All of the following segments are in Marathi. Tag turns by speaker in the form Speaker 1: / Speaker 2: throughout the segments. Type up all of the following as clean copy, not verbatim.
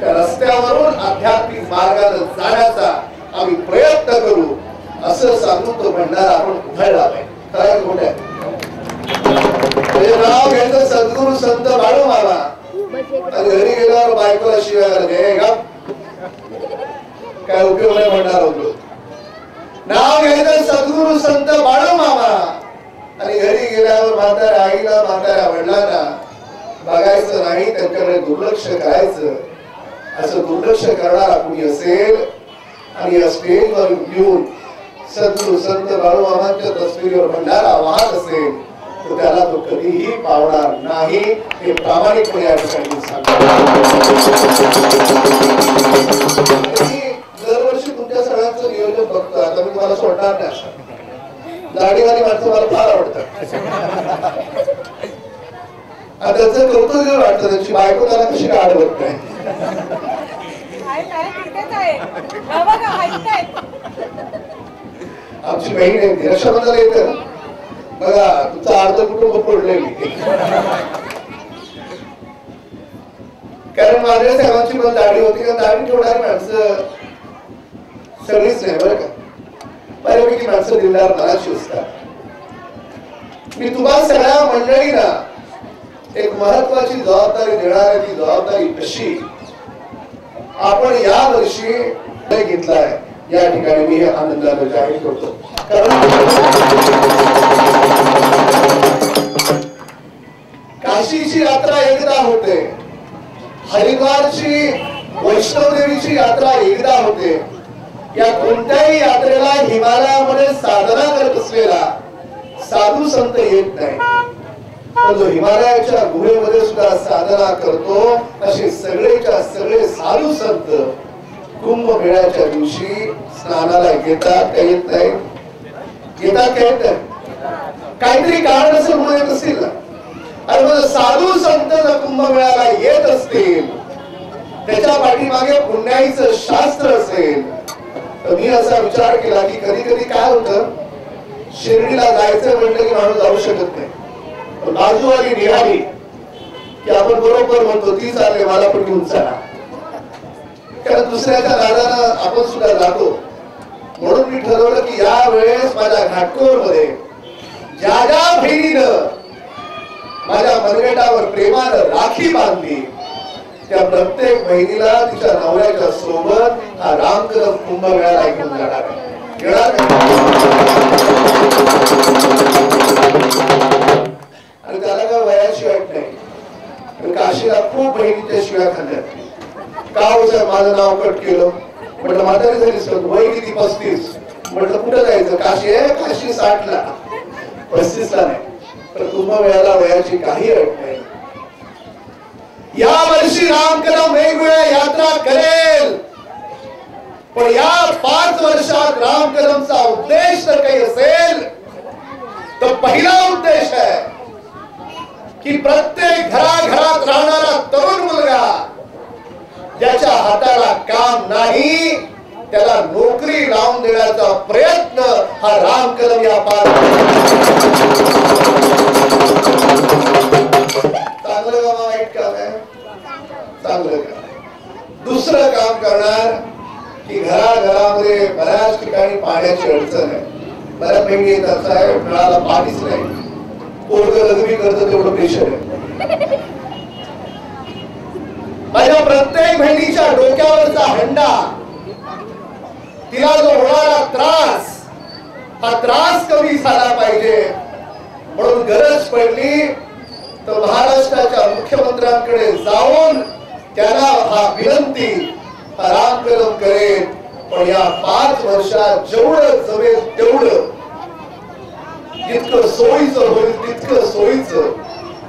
Speaker 1: त्या रस्त्यावरून आध्यात्मिक मार्गाने जाण्याचा आम्ही प्रयत्न करू असं सांगून तो भंडारा आपण उधळला पाहिजे. काय खोटं आहे? नाव घ्यायचं सद्गुरू संत बाळू मामा आणि घरी गेल्यावर बायकोला शिवाय घालते का काय उपयोग नाही म्हणणार होतो. नाव घ्यायचं सद्गुरू संत बाळू मामा आणि घरी गेल्यावर म्हाताऱ्या आईला म्हाताऱ्या वडिलांना बघायचं नाही, त्यांच्याकडे दुर्लक्ष करायचं. असं दुर्लक्ष करणारा कुणी असेल आणि या स्टेजवर येऊन सद्गुरू संत बाळू मामांच्या तस्वीरीवर भंडारा वाहत असेल तर त्याला तो कधीही पावणार नाही हे प्रामाणिकपणे या ठिकाणी सांगतो. दरवर्षी तुमच्या सगळ्यांचं नियोजन बघतो. आता मी तुम्हाला सोडणार नाही. दाढीवाली माणसं मला फार आवडतात. त्याचं कौतुक वाटतं. त्यांची बायको त्याला कशी गाड बघत नाही. आमची बहीण आहे रक्षाबंधन येतं बघा तुमचं अर्ध कुटुंब फोडले मी. कारण माझ्या साहेबांची पण दाढी होती. कारण दाढी ठेवणारी माणसं सगळीच नाही बरं का. बऱ्यापैकी माणसं दिलदार मनाची असतात. मी तुम्हाला सगळ्या मंडळींना एक महत्वाची जबाबदारी देणार आहे. ती जबाबदारी कशी आपण या वर्षी घेतलाय या ठिकाणी मी हे आनंदाने जाहीर करतो. कारण काशीची यात्रा एकदा होते, हरिद्वारची वैष्णवदेवीची यात्रा एकदा होते. या कोणत्याही यात्रेला हिमालयामध्ये साधना करत असलेला साधू संत येत नाही. पण जो हिमालयाच्या गुहेमध्ये सुद्धा साधना करतो असे सगळेच्या सगळे साधू संत कुंभमेळ्याच्या दिवशी स्नानाला येतात. काही येत नाही? येतात काय येत नाही? काहीतरी कारण असं म्हणून येत असतील ना. आणि मग साधू संत जर कुंभमेळ्याला येत असतील त्याच्या पाठीमागे पुण्याईचं शास्त्र असेल तर मी असा विचार केला की कधी कधी काय होतं, शिर्डीला जायचं म्हटलं की माणूस जाऊ शकत नाही. बाजूवाली निघाली की आपण बरोबर म्हणतो ती चालले मला पण घेऊन चला. कारण दुसऱ्याच्या नादानं आपण सुद्धा जातो. म्हणून मी ठरवलं की या वेळेस माझ्या घाटकोर मध्ये ज्या ज्या बहिणीनं माझ्या मनगटावर प्रेमानं राखी बांधली त्या प्रत्येक बहिणीला तिच्या नवऱ्याच्या सोबत हा रामकदम कुंभमेळ्याला घेऊन जाणार आहे. आणि त्याला काय वयाची अट नाही. काशीला खूप बहिणीच्या शिव्या खाल्ल्या. का होतं माझं नाव कट केलं म्हटलं म्हातारी झालीस का वय किती 35. म्हटलं कुठं जायचं काशी आहे काशी 60 ला 35 ला नाही. तर कुंभमेळ्याला वयाची काही अट नाही. या वर्षी रामकदम वेगवेगळ्या यात्रा करेल पण या 5 वर्षात रामकदमचा उद्देश जर काही असेल तर पहिला उद्देश आहे की प्रत्येक घराघरात राहणारा तरुण मुलगा ज्याच्या हाताला काम नाही त्याला नोकरी लावून देण्याचा प्रयत्न हा रामकदम या चांगलं काम वाईट काम आहे? चांगलं काम. दुसरं काम करणार की घराघरामध्ये बऱ्याच ठिकाणी पाण्याची अडचण आहे. बऱ्याच बहिणी येतात साहेब नळाला पाणीच नाही. पोरगं लग्न करतं तेवढं प्रेशर आहे. माझ्या प्रत्येक बहिणीच्या डोक्यावरचा हंडा तिला जो होणारा त्रास हा त्रास कमी झाला पाहिजे. म्हणून गरज पडली तर महाराष्ट्राच्या मुख्यमंत्र्यांकडे जाऊन त्यांना हा विनंती हा रामकदम करेल. पण या 5 वर्षात जेवढं जमेल तेवढं जितकं सोयीचं होईल तितकं सोयीचं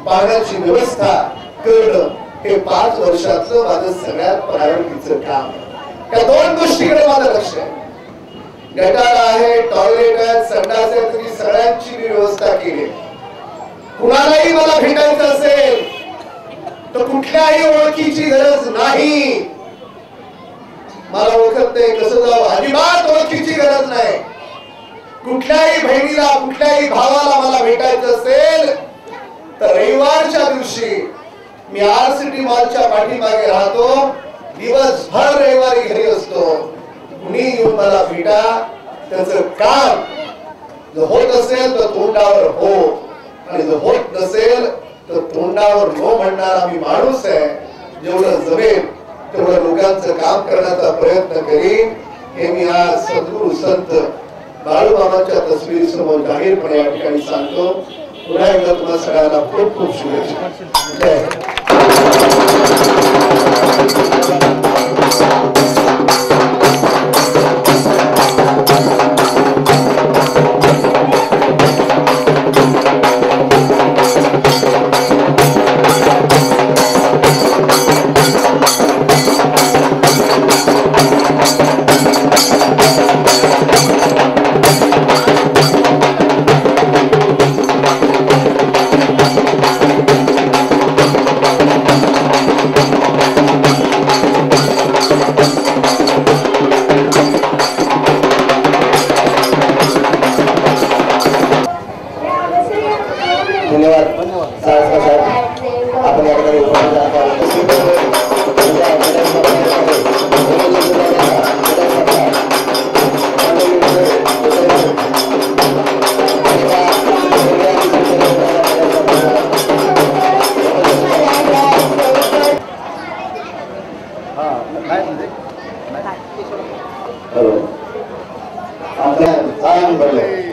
Speaker 1: पाण्याची व्यवस्था करणं हे 5 वर्षाचं माझं सगळ्यात प्रायोरिटीचं काम. त्या 2 गोष्टीकडे माझं लक्ष आहे. गटार आहे, टॉयलेट आहे, संडास आहे, तुम्ही सगळ्यांची मी व्यवस्था केली. कुणालाही मला भेटायचं असेल तर कुठल्याही ओळखीची गरज नाही. मला ओळखत नाही कसं जावं अजिबात ओळखीची गरज नाही. कुठल्याही बहिणीला कुठल्याही भावाला मला भेटायचं असेल तर रविवारच्या दिवशी मी RCT मॉलच्या पाठीमागे राहतो. दिवसभर रविवारी घरी असतो, कुणी येऊन मला भेटा, त्याचं काम जर होत असेल तर तोंडावर हो, आणि जर होत नसेल तर तोंडावर नो म्हणणारा मी माणूस आहे. जेवढं जमेल तेवढं लोकांचं काम करण्याचा प्रयत्न करीन, हे मी आज सद्गुरू संत बाळूमामांच्या तस्वीरी समोर जाहीरपणे या ठिकाणी सांगतो. पुन्हा एकदा तुम्हाला सगळ्यांना खूप खूप शुभेच्छा. जय आपल्या